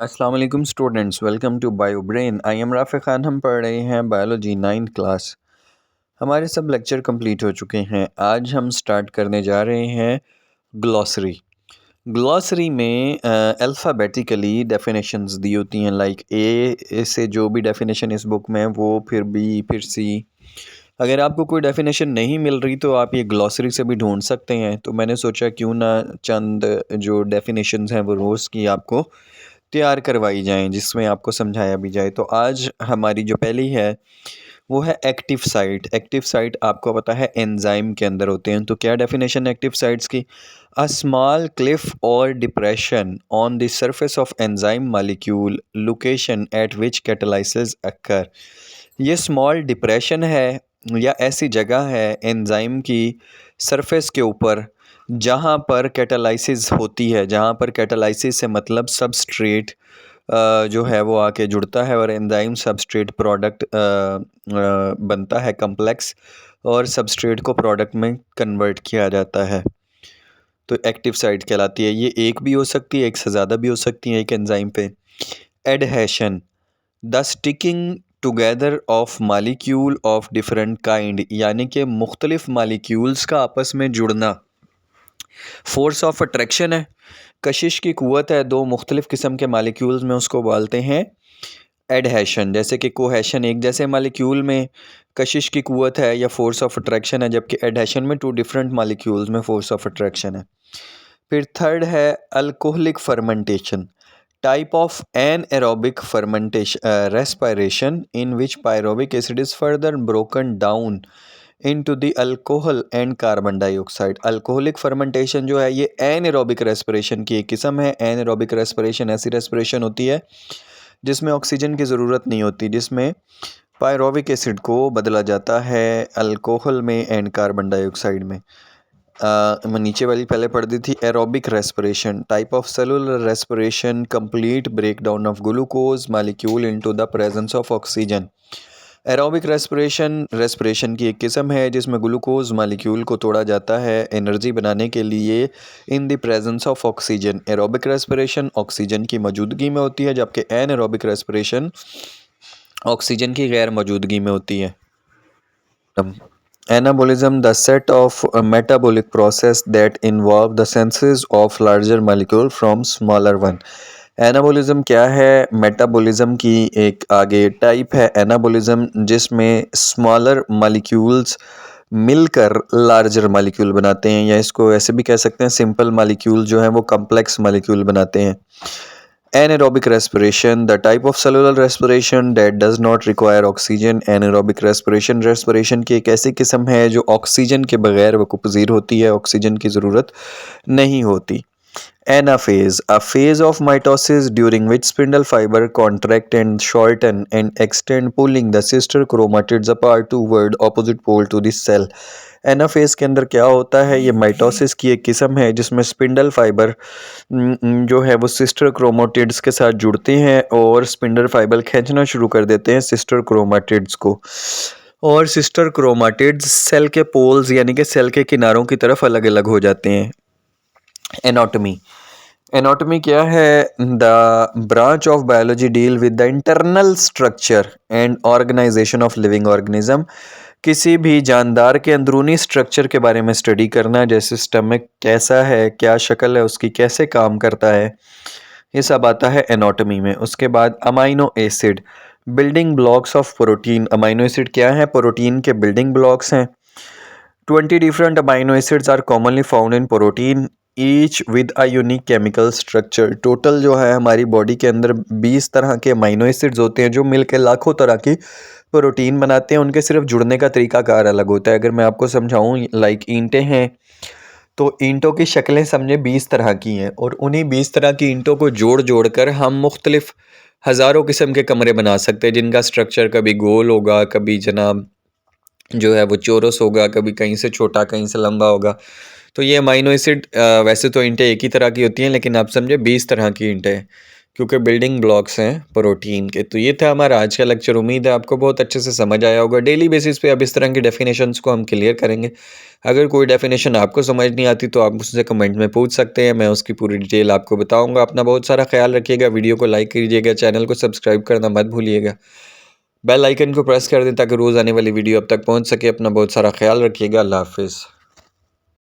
अस्सलाम वालेकुम students, welcome to bio brain. I am Rafi Khan. हम पढ़ रहे हैं बायोलॉजी 9th क्लास। हमारे सब लेक्चर कंप्लीट हो चुके हैं। आज हम स्टार्ट करने जा रहे हैं ग्लॉसरी। ग्लॉसरी में अल्फ़ाबेटिकली डेफिनेशंस दी होती हैं, लाइक ए से जो भी डेफिनेशन इस बुक में है वो, फिर बी, फिर सी। अगर आपको कोई डेफिनेशन नहीं मिल रही तो आप ये ग्लॉसरी से भी ढूंढ सकते हैं। तो मैंने सोचा क्यों ना चंद जो डेफिनेशंस हैं वो रोज़ की आपको तैयार करवाई जाएँ, जिसमें आपको समझाया भी जाए। तो आज हमारी जो पहली है वो है एक्टिव साइट। एक्टिव साइट आपको पता है एंजाइम के अंदर होते हैं। तो क्या डेफिनेशन है एक्टिव साइट्स की? अ स्मॉल क्लिफ और depression on the surface of enzyme molecule, location at which catalysis occur. ये स्मॉल डिप्रेशन है या ऐसी जगह है एंजाइम की सरफेस के ऊपर जहाँ पर कैटालाइसिस होती है। जहाँ पर कैटालाइसिस से मतलब सबस्ट्रेट जो है वो आके जुड़ता है और एंजाइम सबस्ट्रेट प्रोडक्ट बनता है कम्प्लेक्स, और सबस्ट्रेट को प्रोडक्ट में कन्वर्ट किया जाता है। तो एक्टिव साइट कहलाती है। ये एक भी हो सकती है, एक से ज़्यादा भी हो सकती है एक एंजाइम पे। Adhesion, the sticking together of molecule of different kind, यानी कि मुख्तलिफ मालिक्यूल्स का आपस में जुड़ना। फोर्स ऑफ अट्रैक्शन है, कशिश की कुव्वत है दो मुख्तलिफ किस्म के मालिक्यूल्स में, उसको बोलते हैं एडहेशन। जैसे कि कोहेशन, एक जैसे मालिक्यूल में कशिश की कुव्वत है या फोर्स ऑफ अट्रैक्शन है, जबकि एडहेशन में टू डिफरेंट मालिक्यूल्स में फोर्स ऑफ अट्रैक्शन है। फिर थर्ड है alcoholic fermentation, type of anaerobic fermentation respiration in which pyruvic acid is further broken down into the alcohol and carbon dioxide. Alcoholic fermentation जो है ये anaerobic respiration की एक किस्म है। एनएरोबिक रेस्पिरेशन ऐसी रेस्पिरेशन होती है जिसमें ऑक्सीजन की ज़रूरत नहीं होती, जिसमें पायरोबिक एसिड को बदला जाता है अल्कोहल में एंड कार्बन डाइऑक्साइड में। मैं नीचे वाली पहले पढ़ दी थी। Aerobic respiration, type of cellular respiration, complete breakdown of glucose molecule into the presence of oxygen. Aerobic respiration respiration की एक किस्म है जिसमें ग्लूकोज मालिक्यूल को तोड़ा जाता है एनर्जी बनाने के लिए in the presence of oxygen. Aerobic respiration oxygen की मौजूदगी में होती है, जबकि एनएरोबिक रेस्पिरेशन ऑक्सीजन की गैर मौजूदगी में होती है। Anabolism, the set of metabolic process that involve the synthesis of larger molecule from smaller one. Anabolism क्या है? मेटाबॉलिज्म की एक आगे टाइप है एनाबोलिज्म, जिसमें स्मॉलर मॉलिक्यूल्स मिलकर लार्जर मॉलिक्यूल बनाते हैं, या इसको ऐसे भी कह सकते हैं सिंपल मॉलिक्यूल जो है वो कम्प्लेक्स मॉलिक्यूल बनाते हैं। Anaerobic respiration, the type of cellular respiration that does not require oxygen. Anaerobic respiration respiration की एक ऐसी किस्म है जो ऑक्सीजन के बगैर वक़ुफ़-ज़ीर होती है, ऑक्सीजन की ज़रूरत नहीं होती। Anaphase, a phase of mitosis during which spindle fiber contract and shorten and extend, pulling the sister chromatids apart toward opposite pole to the cell. Anaphase के अंदर क्या होता है? ये माइटोसिस की एक किस्म है जिसमें स्पिंडल फाइबर जो है वो सिस्टर क्रोमाटिड्स के साथ जुड़ते हैं और स्पिंडल फाइबर खींचना शुरू कर देते हैं सिस्टर क्रोमाटिड्स को, और सिस्टर क्रोमाटिड्स सेल के पोल्स यानी कि सेल के किनारों की तरफ अलग अलग हो जाते हैं। एनाटॉमी, एनाटॉमी क्या है? The branch of biology deal with the internal structure and organisation of living organism. किसी भी जानदार के अंदरूनी स्ट्रक्चर के बारे में स्टडी करना, जैसे स्टमक कैसा है, क्या शक्ल है उसकी, कैसे काम करता है, ये सब आता है एनाटॉमी में। उसके बाद amino acid, building blocks of protein. Amino acid क्या है? प्रोटीन के बिल्डिंग ब्लॉक्स हैं। 20 different amino acids are commonly found in protein, each with a unique chemical structure. Total जो है हमारी बॉडी के अंदर 20 तरह के अमाइनो एसिड्स होते हैं जो मिलकर लाखों तरह की प्रोटीन बनाते हैं। उनके सिर्फ जुड़ने का तरीकाकार अलग होता है। अगर मैं आपको समझाऊं, लाइक ईंटें हैं तो ईंटों की शक्लें समझे 20 तरह की हैं, और उन्हीं 20 तरह की ईंटों को जोड़ जोड़ कर हम मुख्तलिफ हज़ारों किस्म के कमरे बना सकते हैं, जिनका स्ट्रक्चर कभी गोल होगा, कभी जनाब जो है वो चौरस होगा, कभी कहीं से छोटा कहीं से लंबा होगा। तो ये अमाइनो एसिड वैसे तो ईंटें एक ही तरह की होती हैं, लेकिन आप समझे 20 तरह की ईंटें हैं, क्योंकि बिल्डिंग ब्लॉक्स हैं प्रोटीन के। तो ये था हमारा आज का लेक्चर। उम्मीद है आपको बहुत अच्छे से समझ आया होगा। डेली बेसिस पे अब इस तरह की डेफिनेशंस को हम क्लियर करेंगे। अगर कोई डेफिनेशन आपको समझ नहीं आती तो आप मुझसे कमेंट में पूछ सकते हैं, मैं उसकी पूरी डिटेल आपको बताऊँगा। अपना बहुत सारा ख्याल रखिएगा, वीडियो को लाइक कीजिएगा, चैनल को सब्सक्राइब करना मत भूलिएगा, बेल आइकन को प्रेस कर दें ताकि रोज़ आने वाली वीडियो अब तक पहुँच सके। अपना बहुत सारा ख्याल रखिएगा। अल्लाह हाफिज़।